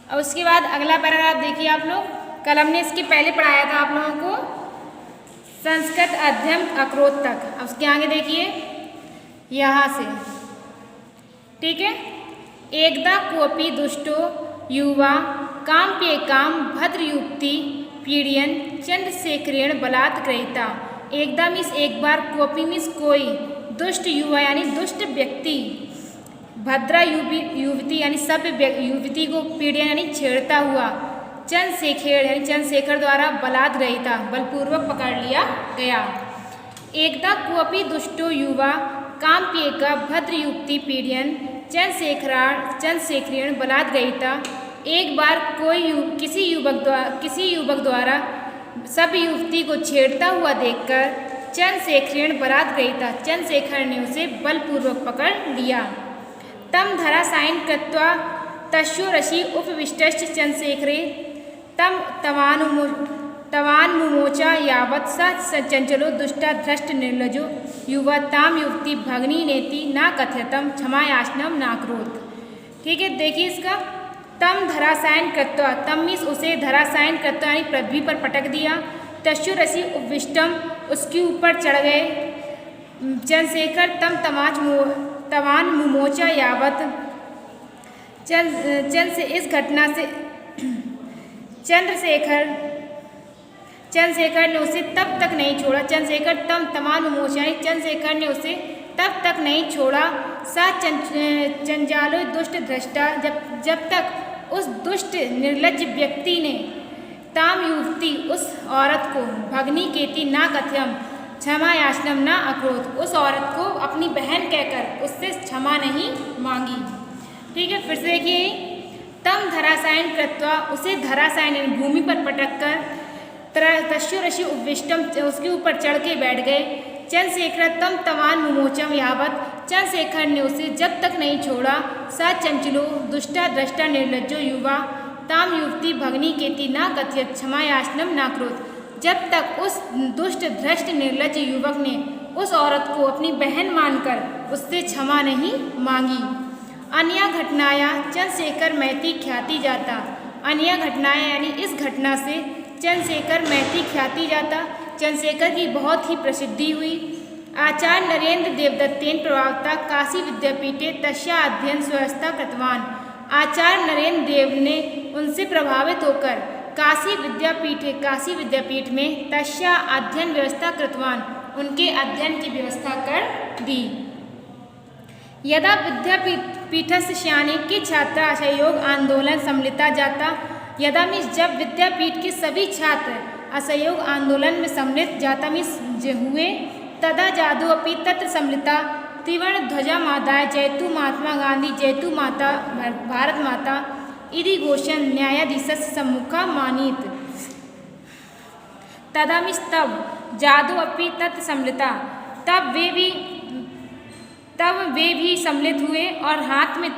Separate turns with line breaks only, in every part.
और उसके बाद अगला पैराग्राफ देखिए आप लोग। कल हमने इसके पहले पढ़ाया था आप लोगों को संस्कृत अध्ययन अक्रोध तक। अब उसके आगे देखिए यहाँ से, ठीक है। एकदा कोपी दुष्टो युवा काम्प्येकाम भद्रयुक्ति पीड़यन चंद्रशेखरेण बलात् गृहीता। एकदा मीन्स एक बार, कोपी मीन्स कोई, दुष्ट युवा यानी दुष्ट व्यक्ति, भद्रा युवती यानी सभ्य युवती को पीड़यन यानी छेड़ता हुआ, चंद्रशेखर यानी चंद्रशेखर द्वारा बलात् गृहीता बलपूर्वक पकड़ लिया गया। एकदा कोपी दुष्टो युवा काम्प्येका भद्रयुक्ति पीड़यन चंद्रशेखरेण बलात् गृहीता। एक बार किसी युवक द्वारा सब युवती को छेड़ता हुआ देखकर चंद्रशेखरेण बलात् गृहीता, चंद्रशेखर ने उसे बलपूर्वक पकड़ लिया। तम धराशायीन कृत्वा तस्योरसि उपविष्टश्च चंद्रशेखरे तवान्मुमोचा यावत् स चंचलो दुष्टा भ्रष्ट निर्लजो युवा ताम युवती भगनी नेति न कथयतम क्षमायाचनम नाकरोत्। ठीक है, देखिए इसका। तम धराशायन कृत्वा, तम मीन्स उसे, धराशायन कृत्वा यानी पृथ्वी पर पटक दिया, तस्योरसि उपविष्टम उसके ऊपर चढ़ गए, चंद्रशेखर तवान मुमोचा यावत, चंद्र से इस घटना से चंद्रशेखर ने उसे तब तक नहीं छोड़ा, चंद्रशेखर तमान मुमोचा यानी चंद्रशेखर ने उसे तब तक नहीं छोड़ा, सा चंजालो दुष्ट दृष्टा, जब तक उस दुष्ट निर्लज्ज व्यक्ति ने ताम युवती उस औरत को भगनी केति ना कथयम क्षमा याचनम ना अक्रोध, उस औरत को अपनी बहन कहकर उससे क्षमा नहीं मांगी। ठीक है, फिर से देखिए। तम धराशायन कृत्वा, उसे धराशायन भूमि पर पटक कर, तस्योरसि उपविष्टम उसके ऊपर चढ़ के बैठ गए, चंद्रशेखर तवान मुमोचम यावत, चंद्रशेखर ने उसे जब तक नहीं छोड़ा, सा चंचलो दुष्टा दृष्टा निर्लज्जो युवा ताम युवती भगनी केति ना कथयत क्षमा याचनम ना क्रोध, जब तक उस दुष्ट भ्रष्ट निर्लज्ज युवक ने उस औरत को अपनी बहन मानकर उससे क्षमा नहीं मांगी। अन्या घटनाया चंद्रशेखर महती ख्याति जाता, अन्या घटनाया यानी इस घटना से चंद्रशेखर महती ख्याति जाता, चंद्रशेखर की बहुत ही प्रसिद्धि हुई। आचार्य नरेंद्र देवदत्तेन प्रभावता काशी विद्यापीठे तस्या अध्ययन स्ववस्था कृतवान, आचार्य नरेंद्र देव ने उनसे प्रभावित होकर काशी विद्यापीठ में तस्या अध्ययन व्यवस्था कृतवान, उनके अध्ययन की व्यवस्था कर दी। यदा विद्यापीठस्य श्याने के छात्रा असहयोग आंदोलन सम्मिलिता जाता, यदा मीन्स जब विद्यापीठ के सभी छात्र असहयोग आंदोलन में सम्मिलित जाता मीन्स हुए, तदा जादू अपि तत्र सम्मिलिता त्रिवर्ण ध्वजा माताएं जयतु महात्मा गांधी जयतु माता भारत माता इति घोषण न्यायाधीशस्य सम्मुखा मानीत। तदा मीन्स तब, जादू अपि तत्र सम्मिलिता, तब वे भी सम्मिलित हुए और हाथ में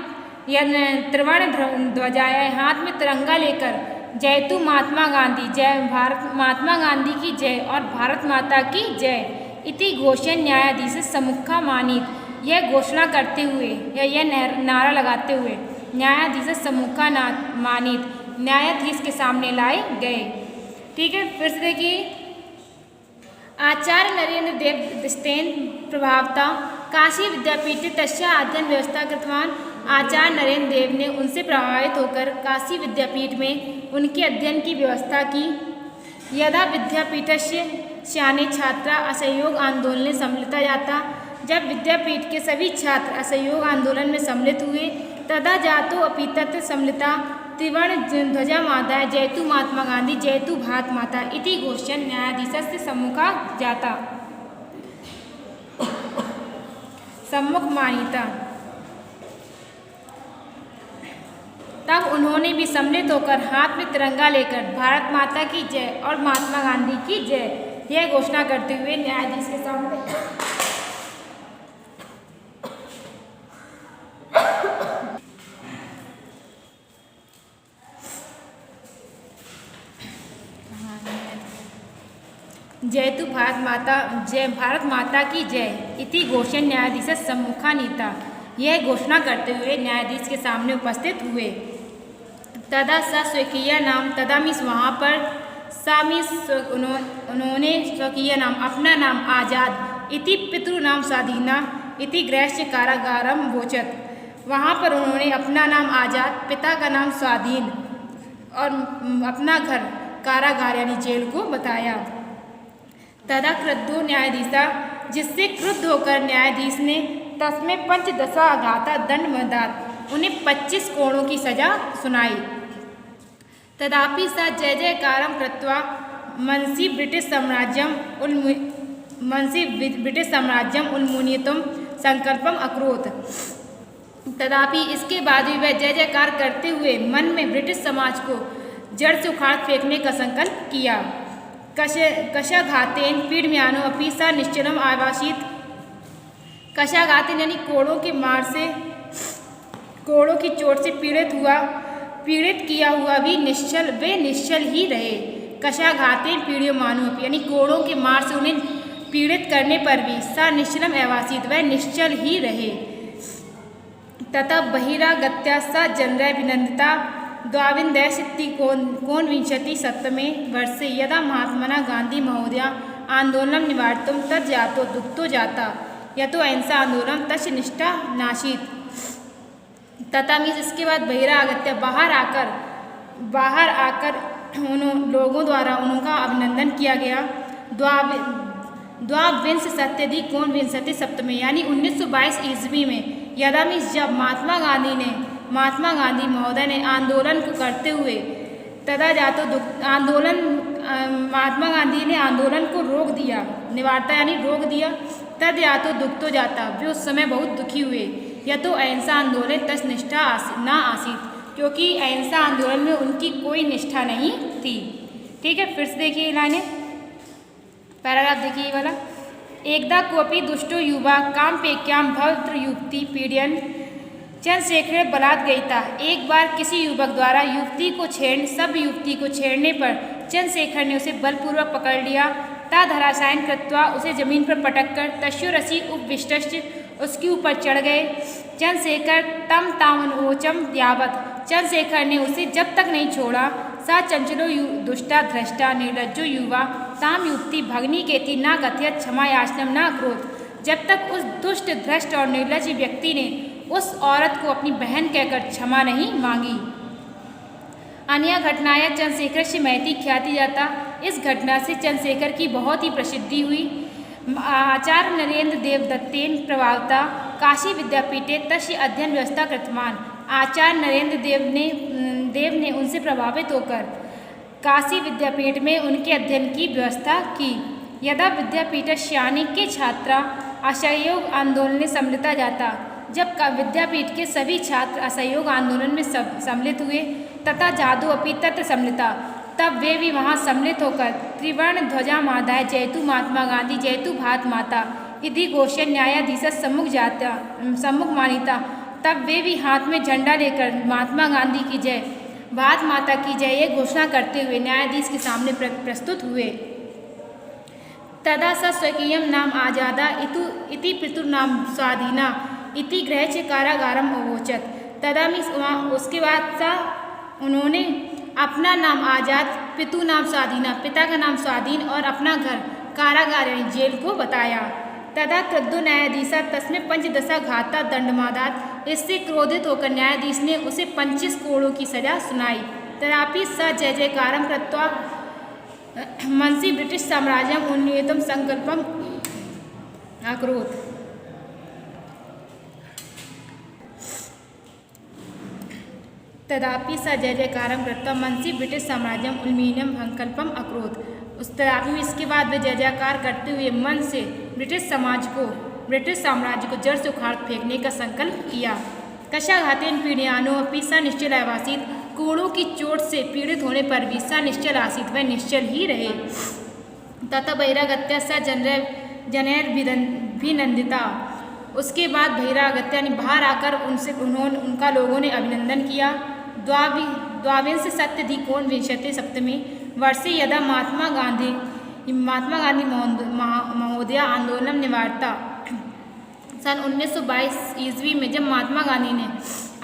त्रिवर्ण ध्वजा हाथ में तिरंगा लेकर जयतु महात्मा गांधी, जय भारत महात्मा गांधी की जय और भारत माता की जय, इति घोषण न्यायाधीश सम्मुखा मानीत, यह घोषणा करते हुए या यह नारा लगाते हुए न्यायाधीश सम्मुखा मानीत, न्यायाधीश के सामने लाए गए। ठीक है, फिर से देखिए। आचार्य नरेंद्र देवदत्तेन प्रभावता काशी विद्यापीठ तस्या अध्ययन व्यवस्था कृतवान, आचार्य नरेंद्र देव ने उनसे प्रभावित होकर काशी विद्यापीठ में उनके अध्ययन की व्यवस्था की। यदा विद्यापीठस्य श्याने छात्रा असहयोग आंदोलन सम्मिलिता जाता, जब विद्यापीठ के सभी छात्र असहयोग आंदोलन में सम्मिलित हुए, तदा जातो अपि तत्र सम्मिलिता त्रिवर्ण ध्वजा माता जयतु महात्मा गांधी जयतु भारत माता इति घोषण न्यायाधीशस्य सम्मुखा जाता, सम्मुख मानीता। तब उन्होंने भी सम्मिलित होकर हाथ में तिरंगा लेकर भारत माता की जय और महात्मा गांधी की जय यह घोषणा करते हुए न्यायाधीश के सामने जयतु भारत माता की जय इति घोषण न्यायाधीश सम्मुखा नीता, यह घोषणा करते हुए न्यायाधीश के सामने उपस्थित हुए। तदा स स्वकीय नाम, तदा मीन्स वहाँ पर, सा मीन्स उन्होंने स्वकीय नाम अपना नाम आज़ाद, इति पितृ नाम स्वाधीना, इति गृहस्य कारागारम वोचत। वहाँ पर उन्होंने अपना नाम आज़ाद, पिता का नाम स्वाधीन और अपना घर कारागार यानी जेल को बताया। तदा क्रुद्धो न्यायाधीशा, जिससे क्रुद्ध होकर न्यायाधीश ने तस्मै पंचदशा घाता दंड मदात, उन्हें 25 कोड़ों की सजा सुनाई। तदापि सा जय जयकारम कृत्वा मनसि ब्रिटिश साम्राज्यम उन्मूलयितुम संकल्पम अकरोत्। तदापि इसके बाद भी वह जय जयकार करते हुए मन में ब्रिटिश समाज को जड़ से उखाड़ फेंकने का संकल्प किया। कशाघातेन पीड्यमानो अपि सा निश्चलम आवासीत। कशाघातेन यानी कोड़ों के मार से, कोड़ों की चोट से पीड़ित किया हुआ भी निश्चल ही रहे। कशाघातेन पीड्यमानो अपि यानी कोड़ों के मार से उन्हें पीड़ित करने पर भी सा निश्चलम आवासीत वह निश्चल ही रहे। तथा बहिरागत्या सा जनरभिनंदिता द्वाविंशतिकोनविंशति शतमे वर्षे यदा महात्मना गांधी महोदय आंदोलनं निवार्तुं तज्जातो दुःखतो जाता यतो अहिंसा आंदोलन तस्य निष्ठा नाशीत। तथा मीन्स इसके बाद बहिरागत्या बाहर आकर उन लोगों द्वारा उनका अभिनंदन किया गया। द्वाविंशत्यधिकोनविंशति सप्तमे यानी 1922 ईस्वी में, यदा मीन्स जब महात्मा गांधी महोदय ने आंदोलन को करते हुए तदा जातो महात्मा गांधी ने आंदोलन को रोक दिया, निवारता यानी रोक दिया। तद यातो दुख तो जाता वे उस समय बहुत दुखी हुए। यह तो अहिंसा आंदोलन तस निष्ठा ना आसीत, क्योंकि अहिंसा आंदोलन में उनकी कोई निष्ठा नहीं थी। ठीक है, फिर से देखिए लाइनें, पैराग्राफ देखिए ये वाला। एकदा कोपी दुष्टो युवा कामपेक्याम भवत्र युक्ति पीड़यन चंद्रशेखर बलात् गयिता। एक बार किसी युवक द्वारा सब युवती को छेड़ने पर चंद्रशेखर ने उसे बलपूर्वक पकड़ लिया। ता धराशायन कृत्वा उसे जमीन पर पटक कर तस्यो रसी उपविष्टश्च उसके ऊपर चढ़ गए। चंद्रशेखर तम तावनोचम यावत चंद्रशेखर ने उसे जब तक नहीं छोड़ा। सा चंचलो दुष्टा धृष्टा निर्लज्जो युवा ताम युक्ति भगनी केति ना कथयत क्षमा याचनम ना क्रोध। जब तक उस दुष्ट भ्रष्ट और निर्लज व्यक्ति ने उस औरत को अपनी बहन कहकर क्षमा नहीं मांगी। अन्य घटनाएं चंद्रशेखर से महती ख्याति जाता। इस घटना से चंद्रशेखर की बहुत ही प्रसिद्धि हुई। आचार्य नरेंद्र देव दत्तेन प्रभावता काशी विद्यापीठे तस्य अध्ययन व्यवस्था कृतवान। आचार्य नरेंद्र देव ने उनसे प्रभावित होकर काशी विद्यापीठ में उनके अध्ययन की व्यवस्था की। यदा विद्यापीठस्यानि के छात्रा असहयोग आंदोलन में सम्मिलिता जाता। जब विद्यापीठ के सभी छात्र असहयोग आंदोलन में सम्मिलित हुए तथा जादू अपि तत्र सम्मिलिता, तब वे भी वहाँ सम्मिलित होकर त्रिवर्ण ध्वजा मादाय जयतु महात्मा गांधी जयतु भारत माता इति घोषण न्यायाधीश सम्मुख मानिता। तब वे भी हाथ में झंडा लेकर महात्मा गांधी की जय भारत माता की जय ये घोषणा करते हुए न्यायाधीश के सामने प्रस्तुत हुए। तदा स स्वकीयं नाम आजादा इति पितुर नाम स्वाधीना इति गृहस्य कारागारम अवोचत। तदा मीन्स उसके बाद सा उन्होंने अपना नाम आज़ाद, पितु नाम स्वाधीना पिता का नाम स्वाधीन और अपना घर कारागार यानी जेल को बताया। तदा क्रुद्धो न्यायाधीशा तस्मै पंचदशा घाता दंडमादात। इससे क्रोधित होकर न्यायाधीश ने उसे 25 कोड़ों की सजा सुनाई। तदापि स जय जयकारम कृत्वा मनसि ब्रिटिश साम्राज्यम उन्नीतम संकल्पम अकरोत्। तदापि स जय जयकारम कृत्वा मनसि ब्रिटिश साम्राज्यम उन्मीनम संकल्पम अकरोत्। उस तदापि में इसके बाद वे जय जयकार करते हुए मन से ब्रिटिश साम्राज्य को जड़ से उखाड़ फेंकने का संकल्प किया। कशाघातेन पीड़यानो अपि स निश्चल आसीत। कोड़ों की चोट से पीड़ित होने पर भी स निश्चल आसीत वह निश्चल ही रहे। तथा बहिरागत्या स जनैरभिनंदिता। उसके बाद बहिरागत्या ने बाहर आकर उनका लोगों ने अभिनंदन किया। द्वाविंशत्यधिकोनविंशति सप्तमे वर्षे यदा महात्मा गांधी महोदय आंदोलन निवारता। सन 1922 ईस्वी में जब महात्मा गांधी ने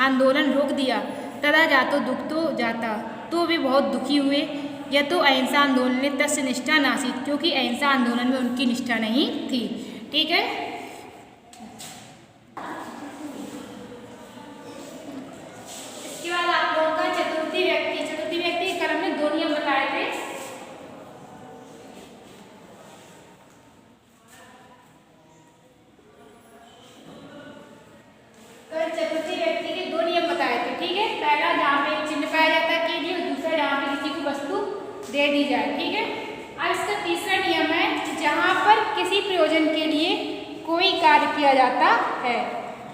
आंदोलन रोक दिया। तदा जातो दुख तो जाता, तो वे बहुत दुखी हुए। यह तो अहिंसा आंदोलन ने तस्य निष्ठा नासित, क्योंकि अहिंसा आंदोलन में उनकी निष्ठा नहीं थी। ठीक है। इसके बाद आप लोगों का चतुर्थी व्यक्ति के क्रम में 2 नियम बताए थे। तो चतुर्थी व्यक्ति के 2 नियम बताए थे। ठीक है। पहला जहाँ पे चिन्ह पाया जाता है के लिए, और दूसरा जहाँ पे किसी को वस्तु दे दी जाए। ठीक है। अब इसका तीसरा नियम है जहाँ पर किसी प्रयोजन के लिए कोई कार्य किया जाता है।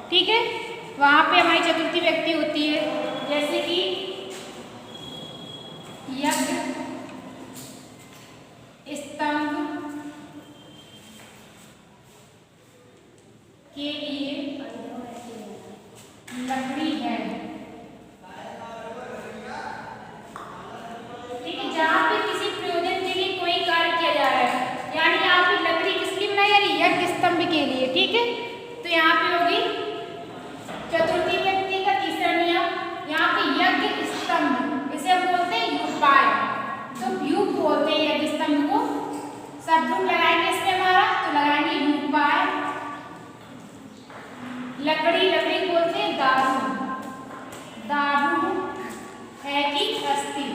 ठीक है। वहाँ पे हमारी चतुर्थी व्यक्ति होती है, जैसे कि यज्ञ, स्तंभ के लिए लकड़ी है। ठीक है। जहाँ पे किसी प्रयोजन के लिए कोई कार्य किया जा रहा है, यानी यहाँ पे लकड़ी किस लिए बनाई जा रही है? यज्ञ स्तंभ के लिए। ठीक है। तो यहाँ पे होगी चतुर्थी व्यक्ति का तीसरा नियम। यहाँ पे यज्ञ स्तंभ, इसे हम बोलते हैं यूपाय, तो यूप बोलते हैं यज्ञ स्तंभ को। शब्द लगाएंगे इसमें हमारा, तो लगाएंगे यूपाय। लकड़ी बोलते हैं दारू, दारू है कि अस्थि।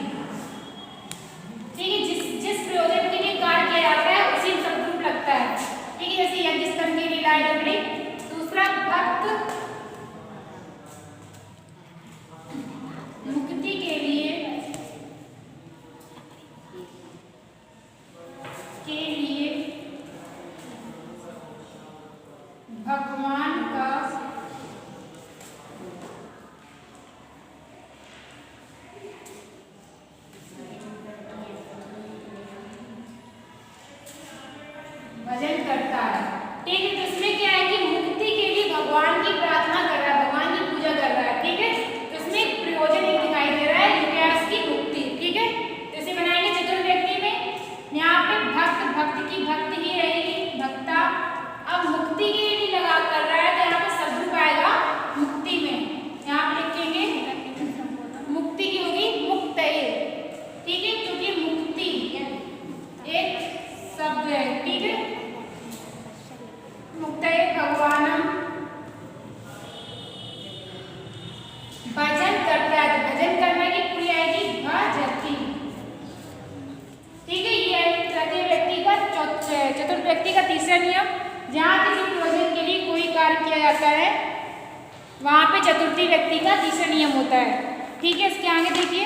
ठीक है। जिस प्रयोजन के लिए कार्य किया जाता है उसी शब्द लगता है। ठीक है। जैसे यज्ञ स्तंभ के लिए लाई लकड़ी। दूसरा भक्त मुक्ति के लिए भगवान का भजन करता है। ठीक है। तो इसमें क्या है कि मुक्ति के लिए भगवान की प्रार्थना कर रहा है, भगवान की पूजा कर रहा है। ठीक है। तो इसमें प्रयोजन एक दिखाई दे रहा है, जो क्या है उसकी मुक्ति। ठीक है। तो इसे बनाएंगे चतुर्थ व्यक्ति में। यहाँ पे भक्त की भक्ति ही रहेगी, भक्ता। अब मुक्ति के लिए लगा कर रहा है, तो यहाँ पे शब्द पाएगा मुक्ति में। यहाँ पे लिखेंगे मुक्ति की होगी मुक्तये। ठीक है। क्योंकि मुक्ति एक शब्द है। ठीक है। मुक्तये भगवानम भजन करता है, तो भजन करने की क्रिया आएगी भजति। ठीक है। ये तृतीय व्यक्ति का चतुर्थ व्यक्ति का तीसरा नियम। जहाँ किसी प्रयोजन के लिए कोई कार्य किया जाता है, वहां पे चतुर्थी व्यक्ति का तीसरा नियम होता है। ठीक है। इसके आगे देखिए,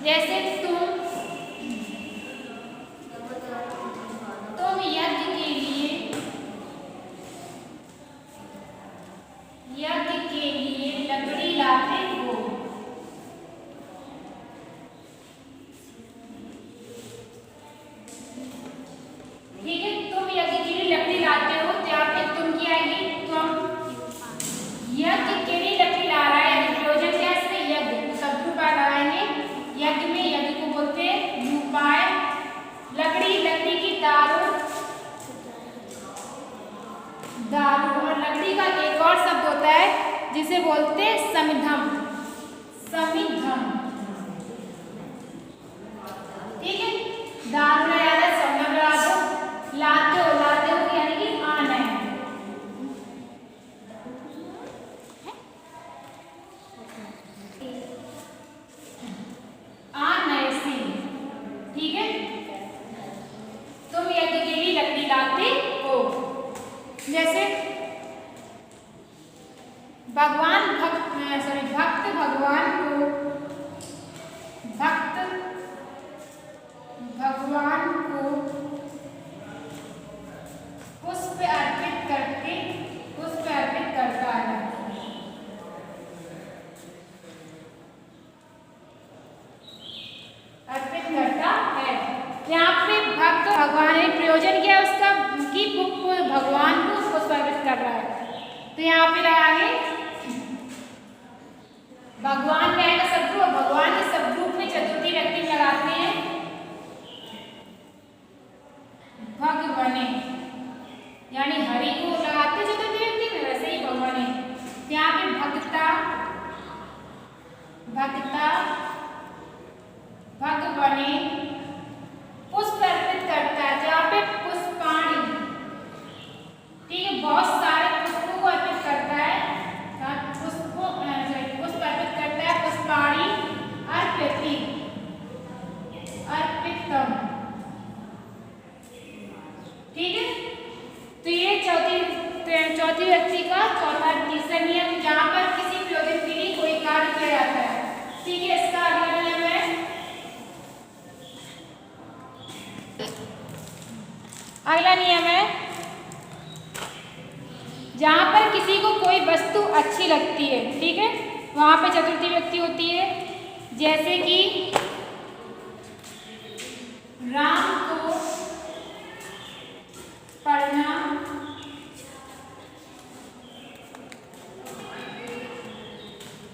जैसे तुम यज्ञ के लिए लकड़ी लाते हो। ठीक है। तुम यज्ञ के लिए लकड़ी लाते हो, तो यहाँ पे तुम की आएगी, तुम यज्ञ के लिए लकड़ी ला रहा है, प्रयोजन क्या है इसमें? यज्ञ। शब्द रूपाय लगाएंगे यज्ञ में। यज्ञ को बोलते हैं यूपाय। लकड़ी की दारू, और लकड़ी का एक और शब्द होता है जिसे बोलते हैं समिधम। ठीक है। दारू ना याद है, समिधम लगा दो। लाते हो यानी कि आना है। ठीक है। तुम यज्ञ के लिए लकड़ी लाते हो। जैसे भक्त भगवान को पुष्प अर्पित करता है। यहाँ पे भक्त भगवान है, प्रयोजन क्या है उसका कि भगवान को पुष्प अर्पित कर रहा है। तो यहाँ पे लगाएंगे भगवान रहेगा शब्द, और भगवान के शब्द रूप में चतुर्थी व्यक्ति लगाते हैं भगवने, यानी हरि को लगाते चतुर्थी व्यक्ति में, वैसे ही भगवने। यहाँ पे अगला नियम है, जहाँ पर किसी को कोई वस्तु अच्छी लगती है, ठीक है, वहाँ पे चतुर्थी विभक्ति होती है। जैसे कि राम को पढ़ना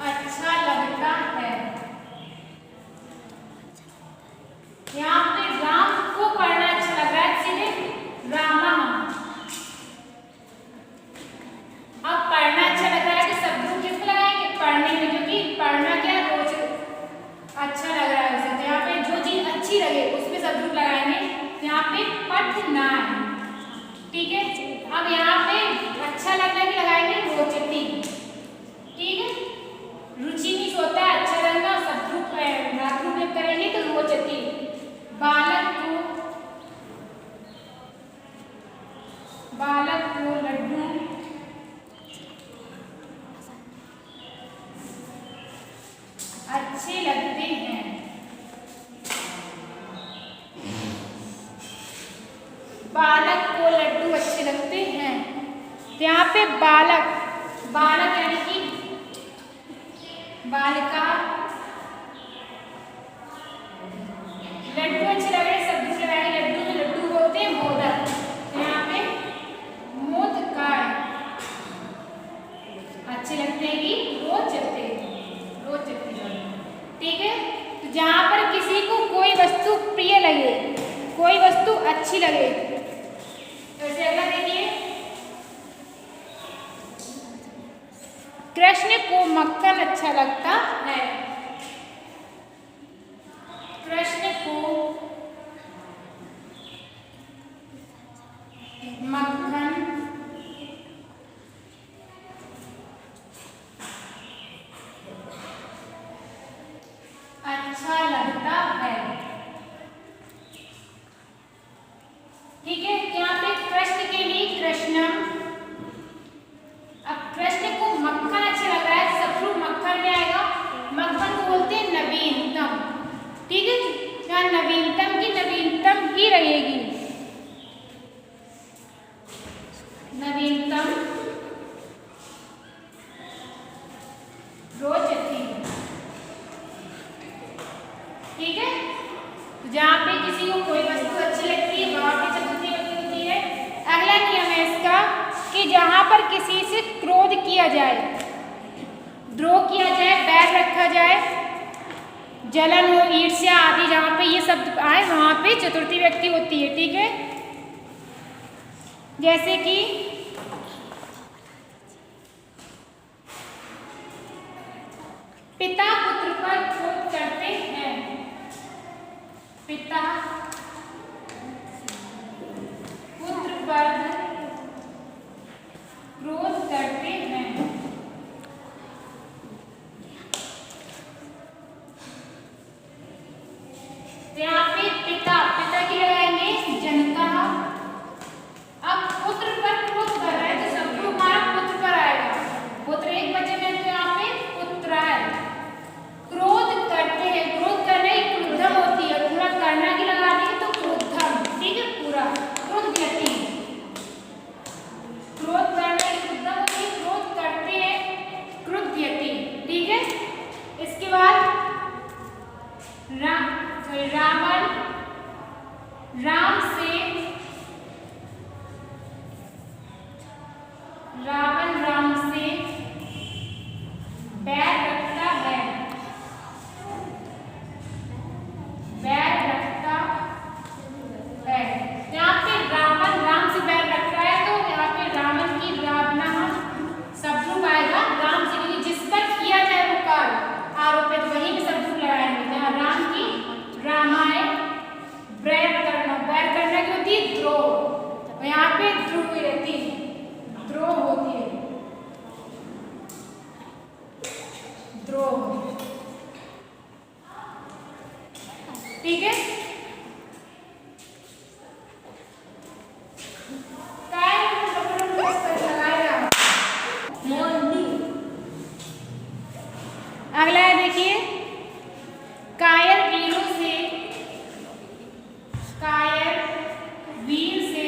अच्छा लगता है। यहाँ पे राम को पढ़ना अच्छा लग रहा है, सीधे रामा। अब पढ़ना अच्छा लग रहा है तो शब्द किसको लगाएंगे, पढ़ने में, क्योंकि पढ़ना क्या रोज अच्छा लग रहा है उसे, तो यहाँ पे जो चीज अच्छी लगे उसमें शब्द लगाएंगे। यहाँ पे पठना है, ठीक है। अब यहाँ पे अच्छा लगने की लगाएंगे रोचती, ठीक है। रुचि नहीं होता है अच्छा लगना, शब्द धातु में करेंगे तो रोचती। बालक को लड्डू अच्छे लगते हैं। बालक को लड्डू अच्छे लगते हैं। तो यहाँ पे बालक यानी कि बालिका, लड्डू अच्छे लग रहे, सब्जी लगाएंगे लड्डू में, लड्डू बोलते हैं मोदक। तो यहाँ पे मोदकाय अच्छे लगते हैं कि रोचते, ठीक है। तो जहाँ पर किसी को कोई वस्तु प्रिय लगे, कोई वस्तु अच्छी लगे, तो ऐसे अगला देखिए, कृष्ण को मक्खन अच्छा लगता है। कृष्ण को मक्खन अच्छा लगता है, ठीक है। यहाँ पे कृष्ण के लिए कृष्णम। अब कृष्ण को मक्खन अच्छा लग रहा है, सप्रू मक्खन में आएगा। मक्खन को बोलते हैं नवीनतम, ठीक है। यहाँ नवीनतम की नवीनतम ही रहेगी, नवीनतम रोचती, ठीक है। तो जहाँ पे किसी को कोई वस्तु अच्छी लगती है वहाँ पे चतुर्थी विभक्ति होती है। अगला नियम है इसका कि जहाँ पर किसी से क्रोध किया जाए, द्रोह किया जाए, बैर रखा जाए, जलन हो, ईर्ष्या आदि, जहाँ पे ये शब्द आए वहाँ पे चतुर्थी विभक्ति होती है, ठीक है। जैसे कि पिता पुत्र पर क्रोध करते हैं, पिता पुत्र पर क्रोध करते हैं। यहाँ पे पिता की लगाएंगे जनता। अब पुत्र पर क्रोध कर रहा है तो सब हमारा पुत्र पर आएगा, पुत्र एक बचे में, तो यहाँ पे पुत्र है। क्रोध करते हैं, क्रोध करने की क्रोधम होती है, पूरा करना की लगा देंगे तो क्रोधम, ठीक है, पूरा क्रोधयति, क्रोध करने की क्रोधम होती है, क्रोध करते हैं क्रोधयति, ठीक है। इसके बाद रावण राम से बैर रखता है, बैर रखता है। यहाँ पे रावण राम से बैर रखता है, तो यहाँ पे रावण की रावणा शब्द आएगा राम से, क्योंकि जिस पर किया जाए वो कार्य आरोपित, वहीं पे शब्द लगाएंगे। यहाँ राम की रामाय, बैर करना की होती है द्रोह, और यहाँ पे ध्रुव रहती है, द्रोह होती है, द्रोह, ठीक है। अगला है देखिए, कायर वीर से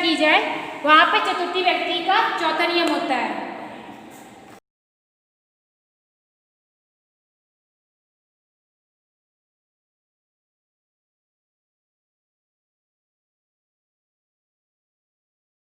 की जाए वहाँ पे चतुर्थी व्यक्ति का चौथा नियम होता है।